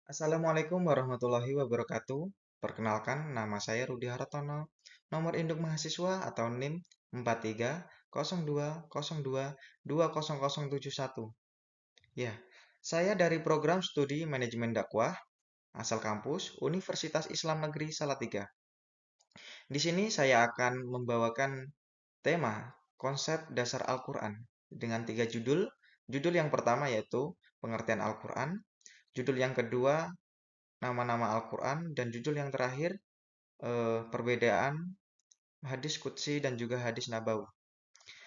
Assalamualaikum warahmatullahi wabarakatuh. Perkenalkan, nama saya Rudi Hartono. Nomor induk mahasiswa atau NIM 430202200071. Ya, saya dari program studi manajemen dakwah asal kampus Universitas Islam Negeri Salatiga. Di sini saya akan membawakan tema konsep dasar Al-Quran dengan tiga judul. Judul yang pertama yaitu pengertian Al-Quran, judul yang kedua nama-nama Al-Quran, dan judul yang terakhir perbedaan hadis qudsi dan juga hadis nabawi.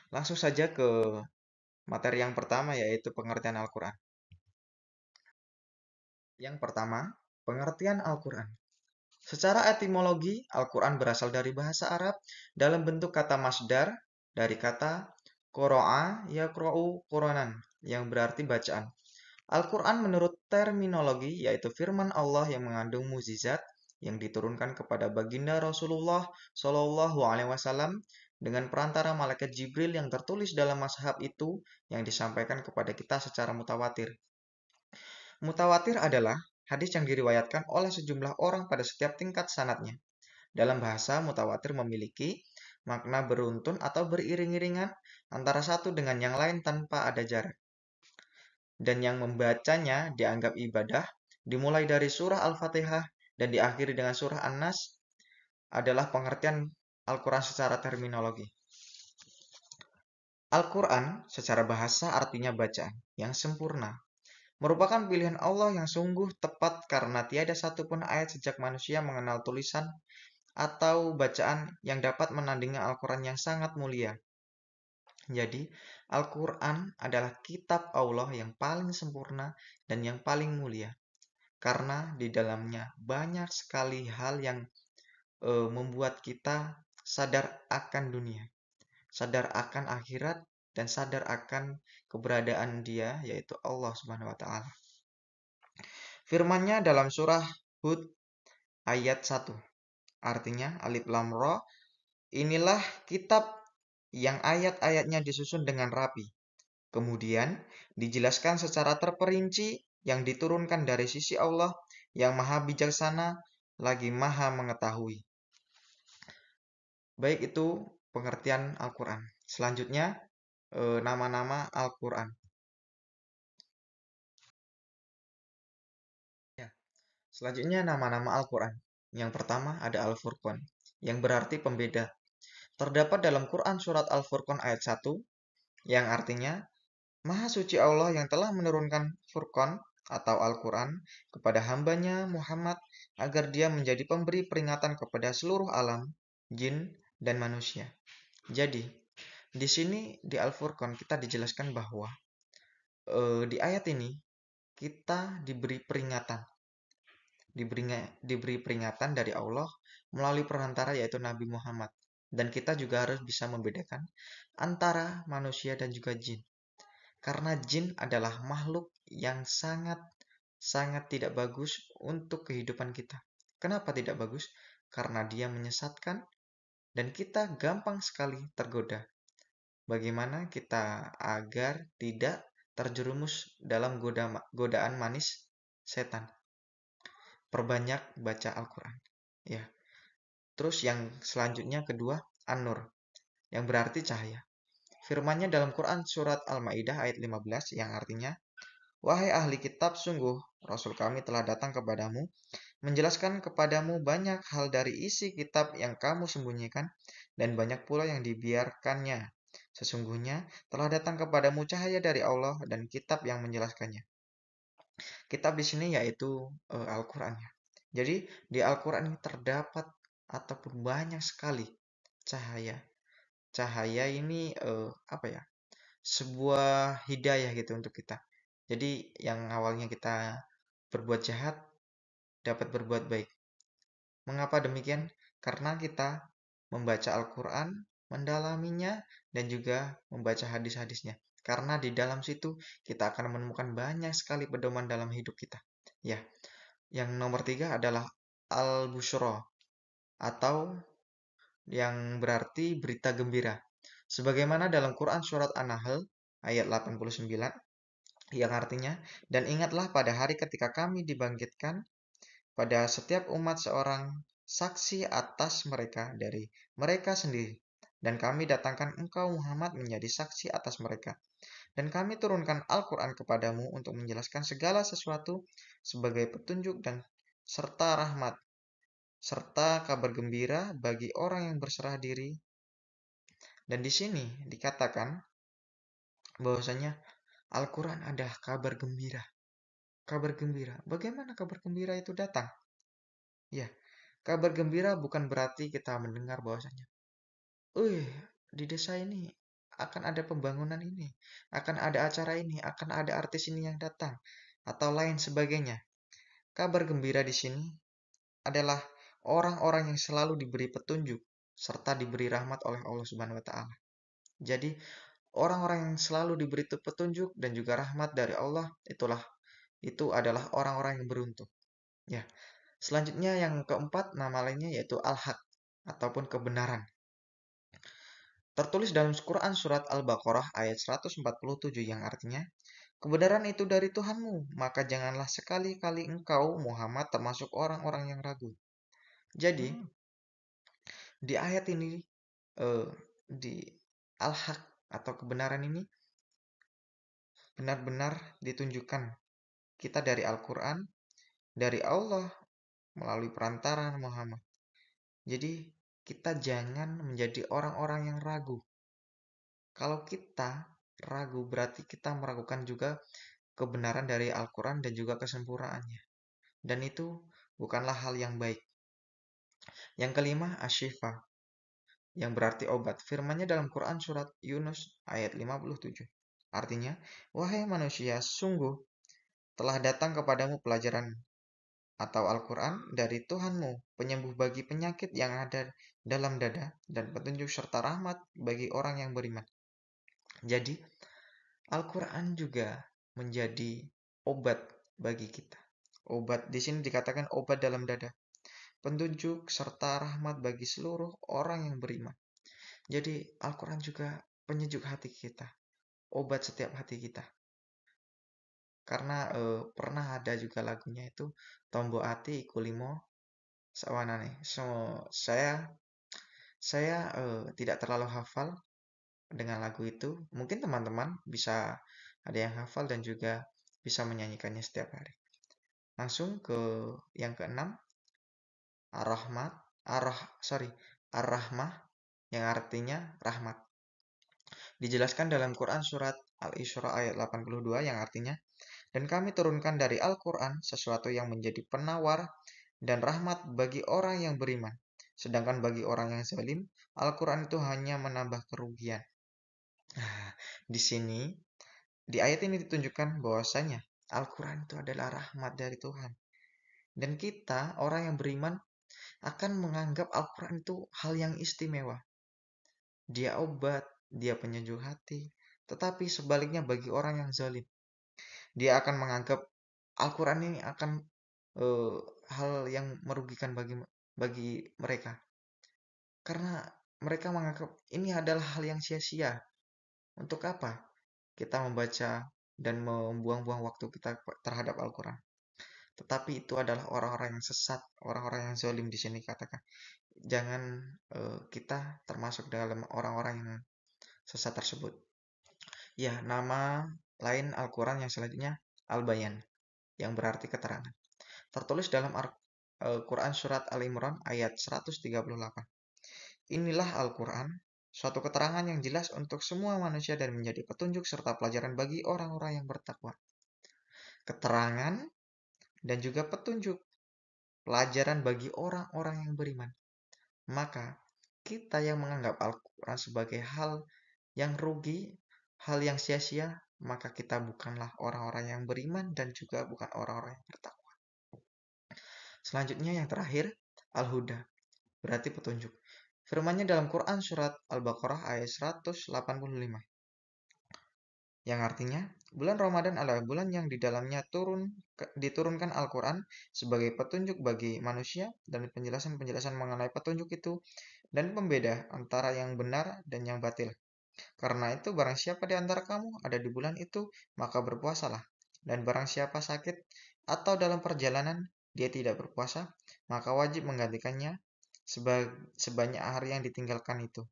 Langsung saja ke materi yang pertama yaitu pengertian Al-Quran. Yang pertama, pengertian Al-Quran. Secara etimologi, Al-Quran berasal dari bahasa Arab dalam bentuk kata masdar dari kata qoro'a yaqra'u Quranan yang berarti bacaan. Al-Quran menurut terminologi yaitu firman Allah yang mengandung mukjizat yang diturunkan kepada baginda Rasulullah Shallallahu Alaihi Wasallam dengan perantara malaikat Jibril yang tertulis dalam mazhab itu yang disampaikan kepada kita secara mutawatir. Mutawatir adalah hadis yang diriwayatkan oleh sejumlah orang pada setiap tingkat sanadnya. Dalam bahasa, mutawatir memiliki makna beruntun atau beriring-iringan antara satu dengan yang lain tanpa ada jarak. Dan yang membacanya dianggap ibadah, dimulai dari surah Al-Fatihah dan diakhiri dengan surah An-Nas adalah pengertian Al-Quran secara terminologi. Al-Quran secara bahasa artinya bacaan yang sempurna, merupakan pilihan Allah yang sungguh tepat karena tiada satupun ayat sejak manusia mengenal tulisan atau bacaan yang dapat menandingi Al-Quran yang sangat mulia. Jadi, Al-Quran adalah kitab Allah yang paling sempurna dan yang paling mulia. Karena di dalamnya banyak sekali hal yang membuat kita sadar akan dunia, sadar akan akhirat, dan sadar akan keberadaan Dia, yaitu Allah Subhanahu wa Ta'ala. Firman-Nya dalam surah Hud ayat 1, artinya Alif Lam Ra, inilah kitab yang ayat-ayatnya disusun dengan rapi. Kemudian dijelaskan secara terperinci yang diturunkan dari sisi Allah yang maha bijaksana lagi maha mengetahui. Baik itu pengertian Al-Quran. Selanjutnya nama-nama Al-Quran. Ya, selanjutnya nama-nama Al-Quran. Yang pertama ada Al-Furqan, yang berarti pembeda. Terdapat dalam Quran surat Al-Furqan ayat 1, yang artinya Maha suci Allah yang telah menurunkan Furqan atau Al-Quran kepada hambanya Muhammad agar dia menjadi pemberi peringatan kepada seluruh alam, jin, dan manusia. Jadi, di sini di Al-Furqan kita dijelaskan bahwa di ayat ini kita diberi peringatan dari Allah melalui perantara yaitu Nabi Muhammad. Dan kita juga harus bisa membedakan antara manusia dan juga jin. Karena jin adalah makhluk yang sangat tidak bagus untuk kehidupan kita. Kenapa tidak bagus? Karena dia menyesatkan dan kita gampang sekali tergoda. Bagaimana kita agar tidak terjerumus dalam godaan manis setan? Perbanyak baca Al-Quran. Ya. Terus yang selanjutnya kedua, An-Nur, yang berarti cahaya. Firman-Nya dalam Quran surat Al-Maidah ayat 15 yang artinya, Wahai ahli kitab, sungguh Rasul kami telah datang kepadamu, menjelaskan kepadamu banyak hal dari isi kitab yang kamu sembunyikan, dan banyak pula yang dibiarkannya. Sesungguhnya telah datang kepadamu cahaya dari Allah dan kitab yang menjelaskannya. Kitab di sini yaitu Al-Quran. Jadi di Al-Quran ini terdapat ataupun banyak sekali cahaya. Cahaya ini apa ya? Sebuah hidayah gitu untuk kita. Jadi yang awalnya kita berbuat jahat dapat berbuat baik. Mengapa demikian? Karena kita membaca Al-Quran, mendalaminya, dan juga membaca hadis-hadisnya. Karena di dalam situ kita akan menemukan banyak sekali pedoman dalam hidup kita. Ya, yang nomor tiga adalah Al-Bushra atau yang berarti berita gembira. Sebagaimana dalam Quran surat An-Nahl ayat 89 yang artinya, dan ingatlah pada hari ketika kami dibangkitkan pada setiap umat seorang saksi atas mereka dari mereka sendiri. Dan kami datangkan engkau Muhammad menjadi saksi atas mereka. Dan kami turunkan Al-Quran kepadamu untuk menjelaskan segala sesuatu sebagai petunjuk dan serta rahmat, serta kabar gembira bagi orang yang berserah diri. Dan di sini dikatakan bahwasanya Al-Quran adalah kabar gembira. Kabar gembira. Bagaimana kabar gembira itu datang? Ya, kabar gembira bukan berarti kita mendengar bahwasanya, di desa ini akan ada pembangunan ini, akan ada acara ini, akan ada artis ini yang datang, atau lain sebagainya. Kabar gembira di sini adalah orang-orang yang selalu diberi petunjuk serta diberi rahmat oleh Allah Subhanahu wa taala. Jadi, orang-orang yang selalu diberi petunjuk dan juga rahmat dari Allah itu adalah orang-orang yang beruntung. Ya. Selanjutnya yang keempat nama lainnya yaitu Al-Haq ataupun kebenaran. Tertulis dalam Quran surat Al-Baqarah ayat 147 yang artinya, kebenaran itu dari Tuhanmu, maka janganlah sekali-kali engkau Muhammad termasuk orang-orang yang ragu. Jadi, di ayat ini, di Al-Haq atau kebenaran ini benar-benar ditunjukkan kita dari Al-Quran, dari Allah melalui perantara Muhammad. Jadi, kita jangan menjadi orang-orang yang ragu. Kalau kita ragu, berarti kita meragukan juga kebenaran dari Al-Quran dan juga kesempurnaannya. Dan itu bukanlah hal yang baik. Yang kelima, asyifa, yang berarti obat. Firman-Nya dalam Quran surat Yunus ayat 57. Artinya, wahai manusia, sungguh telah datang kepadamu pelajaran atau Al-Quran dari Tuhanmu, penyembuh bagi penyakit yang ada dalam dada, dan petunjuk serta rahmat bagi orang yang beriman. Jadi, Al-Quran juga menjadi obat bagi kita. Obat di sini dikatakan obat dalam dada, petunjuk serta rahmat bagi seluruh orang yang beriman. Jadi, Al-Quran juga penyejuk hati kita, obat setiap hati kita. Karena pernah ada juga lagunya itu Tombo Ati Kulimo Sawanane. So, saya tidak terlalu hafal dengan lagu itu. Mungkin teman-teman bisa ada yang hafal dan juga bisa menyanyikannya setiap hari. Langsung ke yang keenam, Ar-Rahmat, Ar-Rahmah yang artinya rahmat. Dijelaskan dalam Quran surat Al-Isra ayat 82 yang artinya, dan kami turunkan dari Al-Quran sesuatu yang menjadi penawar dan rahmat bagi orang yang beriman. Sedangkan bagi orang yang zalim, Al-Quran itu hanya menambah kerugian. Nah, di sini, di ayat ini ditunjukkan bahwasanya Al-Quran itu adalah rahmat dari Tuhan. Dan kita, orang yang beriman, akan menganggap Al-Quran itu hal yang istimewa. Dia obat, dia penyejuk hati. Tetapi sebaliknya bagi orang yang zalim, dia akan menganggap Al-Quran ini akan hal yang merugikan bagi mereka. Karena mereka menganggap ini adalah hal yang sia-sia. Untuk apa kita membaca dan membuang-buang waktu kita terhadap Al-Quran? Tetapi itu adalah orang-orang yang sesat, orang-orang yang zalim di sini katakan. Jangan kita termasuk dalam orang-orang yang sesat tersebut. Ya, nama lain Al-Quran yang selanjutnya Al-Bayan, yang berarti keterangan. Tertulis dalam Quran surat Al-Imran ayat 138. Inilah Al-Quran, suatu keterangan yang jelas untuk semua manusia dan menjadi petunjuk serta pelajaran bagi orang-orang yang bertakwa. Keterangan dan juga petunjuk, pelajaran bagi orang-orang yang beriman. Maka kita yang menganggap Al-Quran sebagai hal yang rugi, hal yang sia-sia, maka kita bukanlah orang-orang yang beriman dan juga bukan orang-orang yang bertakwa. Selanjutnya yang terakhir, Al-Huda, berarti petunjuk. Firman-Nya dalam Quran surat Al-Baqarah ayat 185. Yang artinya, bulan Ramadan adalah bulan yang di dalamnya diturunkan Al-Quran sebagai petunjuk bagi manusia dan penjelasan-penjelasan mengenai petunjuk itu dan pembeda antara yang benar dan yang batil. Karena itu barang siapa di antara kamu ada di bulan itu, maka berpuasalah. Dan barang siapa sakit atau dalam perjalanan dia tidak berpuasa, maka wajib menggantikannya sebanyak hari yang ditinggalkan itu.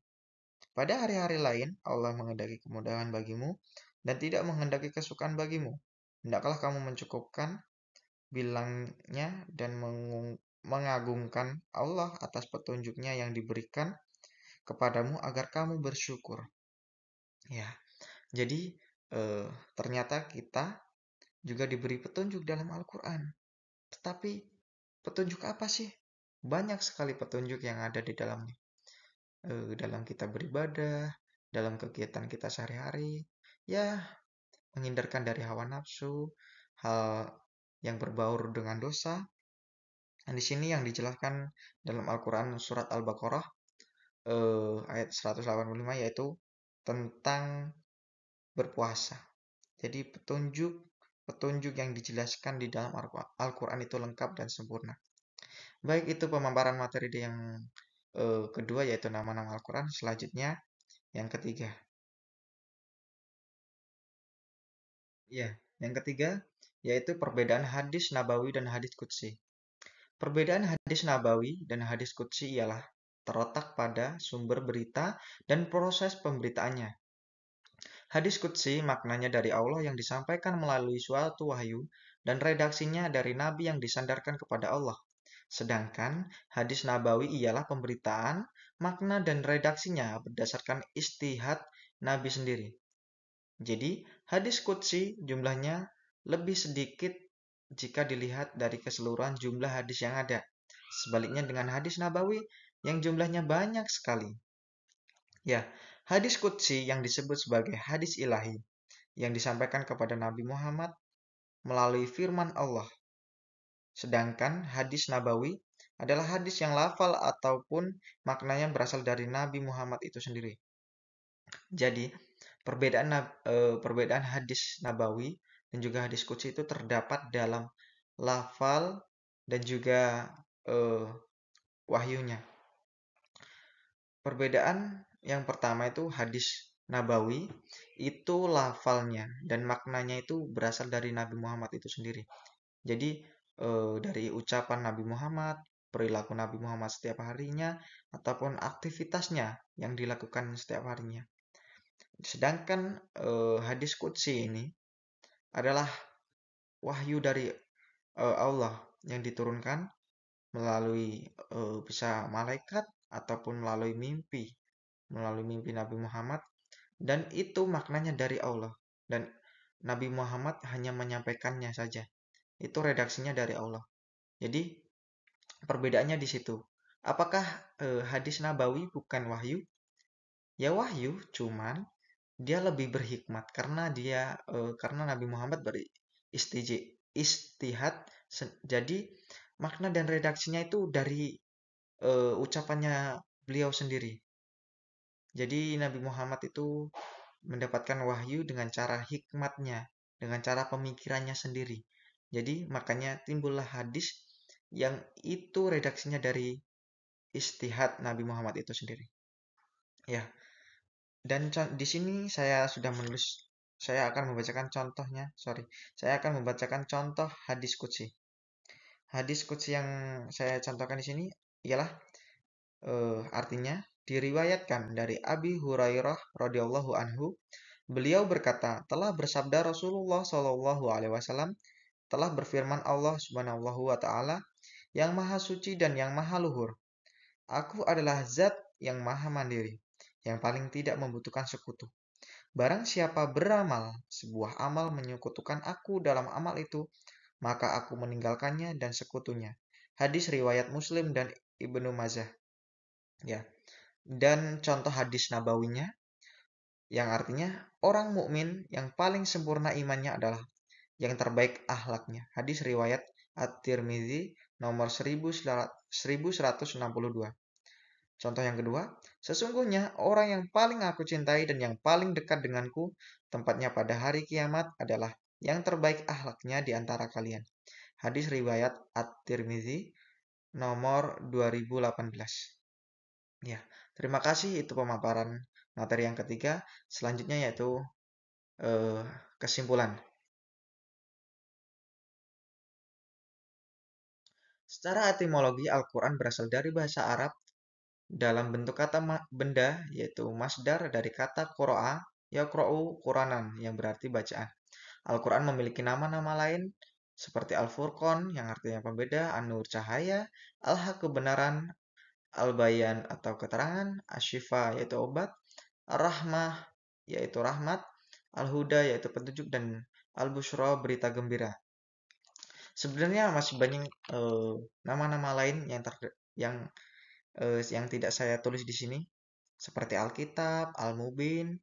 Pada hari-hari lain, Allah menghendaki kemudahan bagimu dan tidak menghendaki kesukaan bagimu. Hendaklah kamu mencukupkan bilangnya dan mengagungkan Allah atas petunjuknya yang diberikan kepadamu agar kamu bersyukur. Ya, jadi eh, ternyata kita juga diberi petunjuk dalam Al-Quran. Tetapi petunjuk apa sih? Banyak sekali petunjuk yang ada di dalamnya. Dalam kita beribadah, dalam kegiatan kita sehari-hari, ya menghindarkan dari hawa nafsu, hal yang berbaur dengan dosa. Dan di sini yang dijelaskan dalam Al-Quran surat Al-Baqarah ayat 185 yaitu tentang berpuasa. Jadi petunjuk yang dijelaskan di dalam Al-Quran itu lengkap dan sempurna. Baik, itu pemaparan materi yang kedua yaitu nama-nama Al-Quran. Selanjutnya yang ketiga. Ya, yang ketiga yaitu perbedaan hadis nabawi dan hadis qudsi. Perbedaan hadis nabawi dan hadis qudsi ialah terletak pada sumber berita dan proses pemberitaannya. Hadis qudsi maknanya dari Allah yang disampaikan melalui suatu wahyu dan redaksinya dari nabi yang disandarkan kepada Allah. Sedangkan hadis nabawi ialah pemberitaan, makna dan redaksinya berdasarkan istihad nabi sendiri. Jadi, hadis qudsi jumlahnya lebih sedikit jika dilihat dari keseluruhan jumlah hadis yang ada. Sebaliknya dengan hadis nabawi yang jumlahnya banyak sekali. Ya, hadis qudsi yang disebut sebagai hadis ilahi yang disampaikan kepada Nabi Muhammad melalui firman Allah. Sedangkan hadis nabawi adalah hadis yang lafal ataupun maknanya berasal dari Nabi Muhammad itu sendiri. Jadi, perbedaan hadis nabawi dan juga hadis qudsi itu terdapat dalam lafal dan juga eh, wahyunya. Perbedaan yang pertama itu hadis nabawi itu lafalnya dan maknanya itu berasal dari Nabi Muhammad itu sendiri. Jadi dari ucapan Nabi Muhammad, perilaku Nabi Muhammad setiap harinya, ataupun aktivitasnya yang dilakukan setiap harinya. Sedangkan hadis qudsi ini adalah wahyu dari Allah yang diturunkan melalui bisa malaikat ataupun melalui mimpi Nabi Muhammad dan itu maknanya dari Allah dan Nabi Muhammad hanya menyampaikannya saja. Itu redaksinya dari Allah. Jadi perbedaannya di situ. Apakah hadis nabawi bukan wahyu? Ya wahyu, cuman dia lebih berhikmat karena Nabi Muhammad istihad jadi makna dan redaksinya itu dari ucapannya beliau sendiri. Jadi Nabi Muhammad itu mendapatkan wahyu dengan cara hikmatnya, dengan cara pemikirannya sendiri. Jadi makanya timbullah hadis yang itu redaksinya dari istihad Nabi Muhammad itu sendiri. Ya, dan di sini saya akan membacakan contohnya, saya akan membacakan contoh hadis qudsi. Hadis qudsi yang saya contohkan di sini ialah artinya diriwayatkan dari Abi Hurairah radhiyallahu anhu, beliau berkata, telah bersabda Rasulullah Shallallahu alaihi wasallam, telah berfirman Allah Subhanahu wa taala yang maha suci dan yang maha luhur. Aku adalah zat yang maha mandiri, yang paling tidak membutuhkan sekutu. Barang siapa beramal sebuah amal menyekutukan aku dalam amal itu, maka aku meninggalkannya dan sekutunya. Hadis riwayat Muslim dan Ibnu Majah. Ya. Dan contoh hadis nabawinya yang artinya orang mukmin yang paling sempurna imannya adalah yang terbaik akhlaknya. Hadis riwayat At-Tirmizi nomor 1162. Contoh yang kedua, sesungguhnya orang yang paling aku cintai dan yang paling dekat denganku tempatnya pada hari kiamat adalah yang terbaik akhlaknya di antara kalian. Hadis riwayat At-Tirmizi nomor 2018. Ya, terima kasih itu pemaparan Materi yang ketiga selanjutnya yaitu kesimpulan. Secara etimologi, Al-Quran berasal dari bahasa Arab dalam bentuk kata benda, yaitu masdar dari kata qoro'a, yaqro'u Quranan, yang berarti bacaan. Al-Quran memiliki nama-nama lain seperti Al-Furqan yang artinya pembeda, An-Nur cahaya, Al-Haq kebenaran, Al-Bayan atau keterangan, Asy-Syifa yaitu obat, Ar-Rahmah yaitu rahmat, Al-Huda yaitu petunjuk, dan Al-Busyra berita gembira. Sebenarnya masih banyak nama-nama lain yang yang tidak saya tulis di sini, seperti Alkitab, Al-Mubin,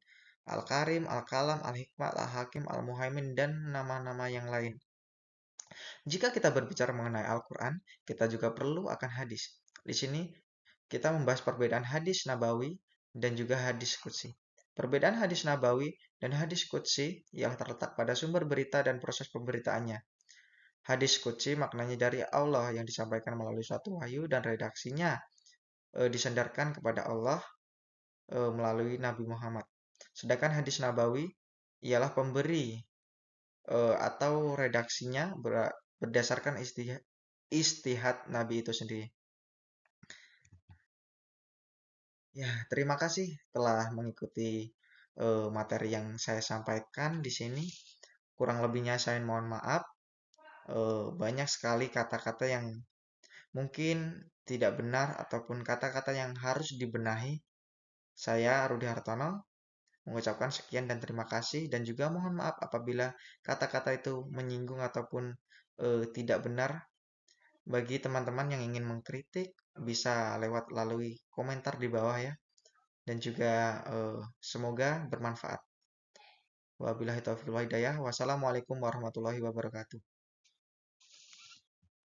Al-Karim, Al-Kalam, Al-Hikmah, Al-Hakim, Al-Muhaimin, dan nama-nama yang lain. Jika kita berbicara mengenai Al-Quran, kita juga perlu akan hadis. Di sini kita membahas perbedaan hadis nabawi dan juga hadis qudsi. Perbedaan hadis nabawi dan hadis qudsi yang terletak pada sumber berita dan proses pemberitaannya. Hadis qudsi maknanya dari Allah yang disampaikan melalui suatu wahyu dan redaksinya disandarkan kepada Allah melalui Nabi Muhammad. Sedangkan hadis nabawi ialah pemberi atau redaksinya berdasarkan istihad Nabi itu sendiri. Ya, terima kasih telah mengikuti materi yang saya sampaikan di sini. Kurang lebihnya saya mohon maaf. Banyak sekali kata-kata yang mungkin tidak benar ataupun kata-kata yang harus dibenahi. Saya Rudi Hartono mengucapkan sekian dan terima kasih, dan juga mohon maaf apabila kata-kata itu menyinggung ataupun tidak benar. Bagi teman-teman yang ingin mengkritik bisa lewat lalui komentar di bawah ya, dan juga semoga bermanfaat. Wabillahi taufiq wal hidayah. Wassalamualaikum warahmatullahi wabarakatuh.